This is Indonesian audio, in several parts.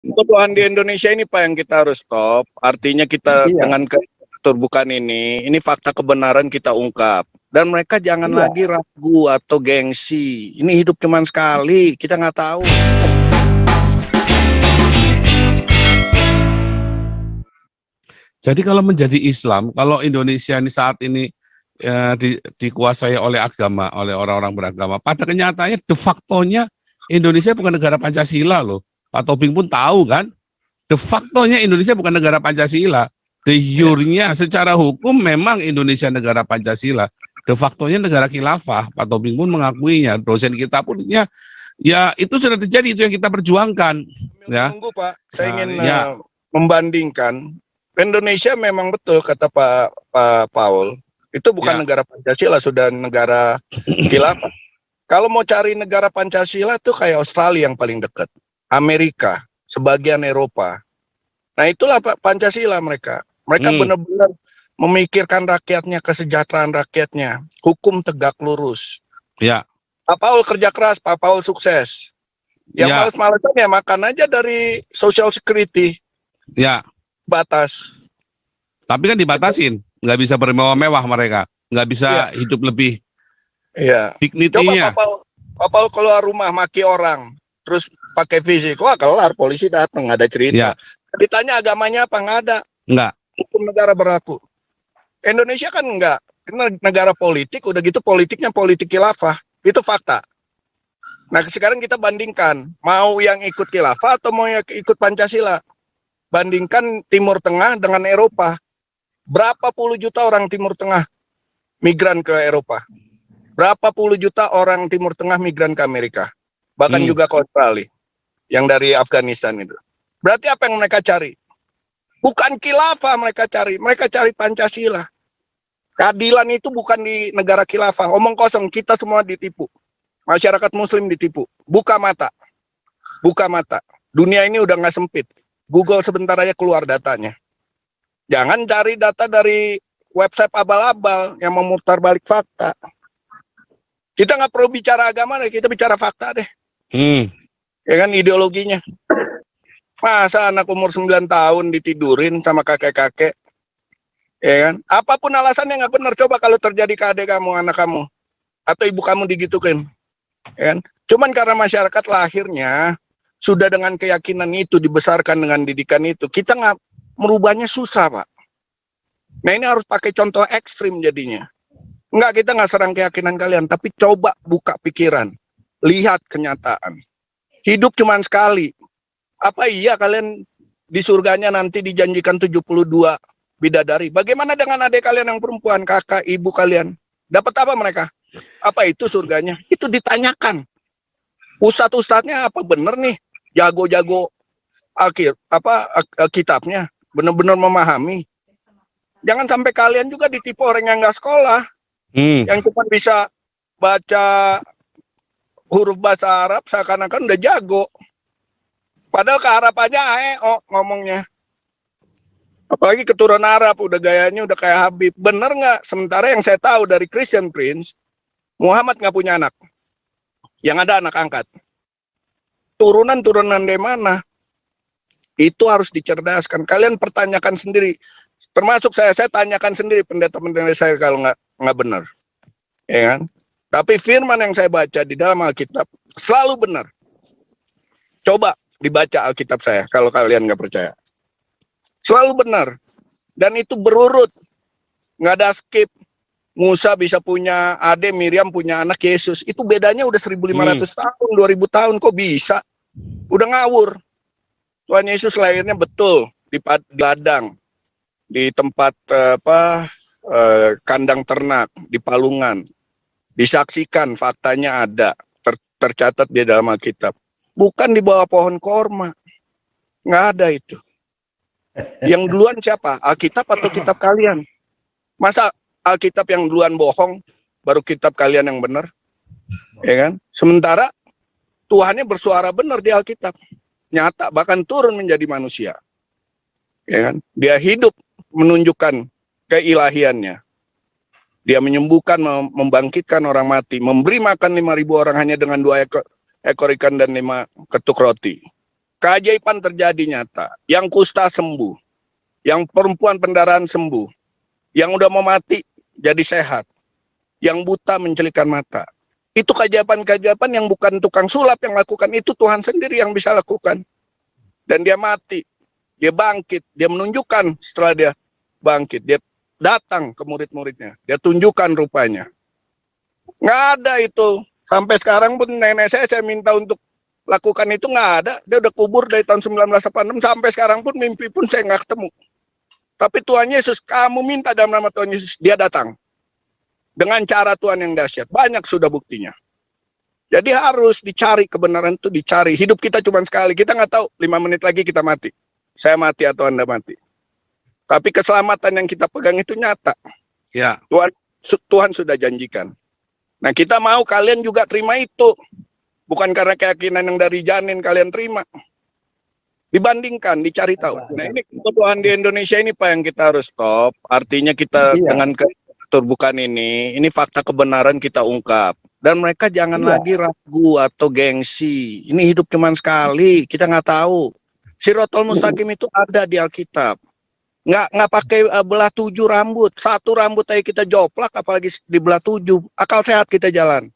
Kebutuhan di Indonesia ini Pak yang kita harus stop. Artinya kita Iya, dengan keterbukaan ini fakta kebenaran kita ungkap. Dan mereka jangan iya. lagi ragu atau gengsi. Ini hidup cuman sekali, kita nggak tahu. Jadi kalau menjadi Islam, kalau Indonesia ini saat ini dikuasai oleh agama, oleh orang-orang beragama, pada kenyataannya de facto-nya Indonesia bukan negara Pancasila loh. Pak Tobing pun tahu kan, de facto-nya Indonesia bukan negara Pancasila. De jure-nya secara hukum memang Indonesia negara Pancasila. De facto-nya negara khilafah. Pak Tobing pun mengakuinya. Dosen kita pun ya itu sudah terjadi, itu yang kita perjuangkan. Ya. Tunggu Pak, saya ingin Ya. membandingkan. Indonesia memang betul kata Pak Paul, itu bukan Ya. negara Pancasila, sudah negara khilafah. Kalau mau cari negara Pancasila tuh kayak Australia yang paling dekat, Amerika, sebagian Eropa. Nah itulah Pancasila mereka. Mereka benar-benar memikirkan rakyatnya, kesejahteraan rakyatnya, hukum tegak lurus. Ya. Pak Paul kerja keras, Pak Paul sukses. Yang males-malesan ya makan aja dari Social Security. Ya. Batas. Tapi kan dibatasin, nggak bisa bermewah-mewah mereka, nggak bisa hidup lebih. Iya. Dignity-nya. Coba Pak Paul keluar rumah maki orang, terus pakai fisik, wah kelar polisi datang, nggak ada cerita. Ya. Ditanya agamanya apa, nggak ada. Nggak. Hukum negara berlaku. Indonesia kan nggak, karena negara politik, udah gitu politiknya politik khilafah, itu fakta. Nah sekarang kita bandingkan, mau yang ikut khilafah atau mau yang ikut Pancasila. Bandingkan Timur Tengah dengan Eropa. Berapa puluh juta orang Timur Tengah migran ke Eropa? Berapa puluh juta orang Timur Tengah migran ke Amerika? Bahkan juga ke Australia, yang dari Afghanistan itu. Berarti apa yang mereka cari? Bukan khilafah mereka cari Pancasila. Keadilan itu bukan di negara khilafah. Omong kosong, kita semua ditipu. Masyarakat Muslim ditipu. Buka mata. Dunia ini udah nggak sempit. Google sebentar aja keluar datanya. Jangan cari data dari website abal-abal yang memutar balik fakta. Kita nggak perlu bicara agama deh, kita bicara fakta deh. Ya kan ideologinya. Masa anak umur 9 tahun ditidurin sama kakek-kakek? Ya kan? Apapun alasannya nggak benar. Coba kalau terjadi ke adik kamu, anak kamu, atau ibu kamu digitukan. Ya kan? Cuman karena masyarakat lahirnya sudah dengan keyakinan itu, dibesarkan dengan didikan itu, kita nggak merubahnya susah Pak. Nah ini harus pakai contoh ekstrim jadinya. Enggak, kita nggak serang keyakinan kalian, tapi coba buka pikiran, lihat kenyataan. Hidup cuma sekali. Apa iya kalian di surganya nanti dijanjikan 72 bidadari? Bagaimana dengan adik kalian yang perempuan, kakak, ibu kalian? Dapat apa mereka? Apa itu surganya? Itu ditanyakan. Ustadz-ustadznya apa bener nih? Jago-jago kitabnya, benar-benar memahami. Jangan sampai kalian juga ditipu orang yang nggak sekolah, yang cuma bisa baca huruf bahasa Arab seakan-akan udah jago. Padahal ke Arab aja ngomongnya. Apalagi keturunan Arab, udah gayanya udah kayak Habib. Bener nggak? Sementara yang saya tahu dari Christian Prince, Muhammad nggak punya anak. Yang ada anak angkat. Turunan dari mana? Itu harus dicerdaskan. Kalian pertanyakan sendiri. Termasuk saya tanyakan sendiri pendeta-pendeta saya kalau nggak benar. Ya kan? Tapi firman yang saya baca di dalam Alkitab selalu benar. Coba dibaca Alkitab saya kalau kalian nggak percaya. Selalu benar. Dan itu berurut. Nggak ada skip. Musa bisa punya adik, Miriam punya anak Yesus. Itu bedanya udah 1500 tahun, 2000 tahun. Kok bisa? Udah ngawur. Tuhan Yesus lahirnya betul di ladang, di tempat kandang ternak, di palungan. Disaksikan, faktanya ada, tercatat di dalam Alkitab. Bukan di bawah pohon korma. Nggak ada itu. Yang duluan siapa? Alkitab atau kitab kalian? Masa Alkitab yang duluan bohong, baru kitab kalian yang benar? Ya kan? Sementara Tuhannya bersuara benar di Alkitab. Nyata, bahkan turun menjadi manusia. Ya kan? Dia hidup menunjukkan keilahiannya. Dia menyembuhkan, membangkitkan orang mati, memberi makan 5.000 orang hanya dengan 2 ekor ikan dan 5 ketuk roti. keajaiban terjadi nyata. Yang kusta sembuh, yang perempuan pendarahan sembuh, yang udah mau mati jadi sehat, yang buta mencelikkan mata. Itu keajaiban-keajaiban yang bukan tukang sulap yang lakukan, itu Tuhan sendiri yang bisa lakukan. Dan dia mati, dia bangkit, dia menunjukkan setelah dia bangkit, dia datang ke murid-muridnya, dia tunjukkan rupanya. Nggak ada itu. Sampai sekarang pun nenek saya minta untuk lakukan itu, nggak ada. Dia udah kubur dari tahun 1986, sampai sekarang pun mimpi pun saya nggak ketemu. Tapi Tuhan Yesus, kamu minta dalam nama Tuhan Yesus, dia datang. Dengan cara Tuhan yang dahsyat. Banyak sudah buktinya. Jadi harus dicari kebenaran itu, dicari. Hidup kita cuma sekali. Kita nggak tahu 5 menit lagi kita mati. Saya mati atau Anda mati. Tapi keselamatan yang kita pegang itu nyata. Ya. Tuhan sudah janjikan. Nah, kita mau kalian juga terima itu. Bukan karena keyakinan yang dari janin kalian terima. Dibandingkan, dicari tahu. Nah, ini kebutuhan di Indonesia ini Pak yang kita harus stop. Artinya kita dengan keterbukaan ini fakta kebenaran kita ungkap. Dan mereka jangan lagi ragu atau gengsi. Ini hidup cuma sekali, kita nggak tahu. Sirotol Mustaqim itu ada di Alkitab. Nggak pakai belah 7 rambut. 1 rambut aja kita joplak, apalagi dibelah 7. Akal sehat kita jalan.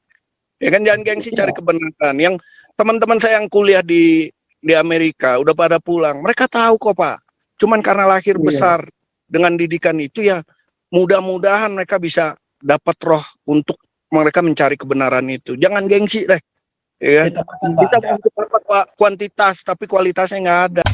Ya kan, jangan gengsi, cari kebenaran. Yang teman-teman saya yang kuliah di Amerika udah pada pulang. Mereka tahu kok Pak. Cuman karena lahir besar dengan didikan itu ya, mudah-mudahan mereka bisa dapat roh untuk mereka mencari kebenaran itu. Jangan gengsi deh. Ya. Kita butuh kuantitas tapi kualitasnya nggak ada.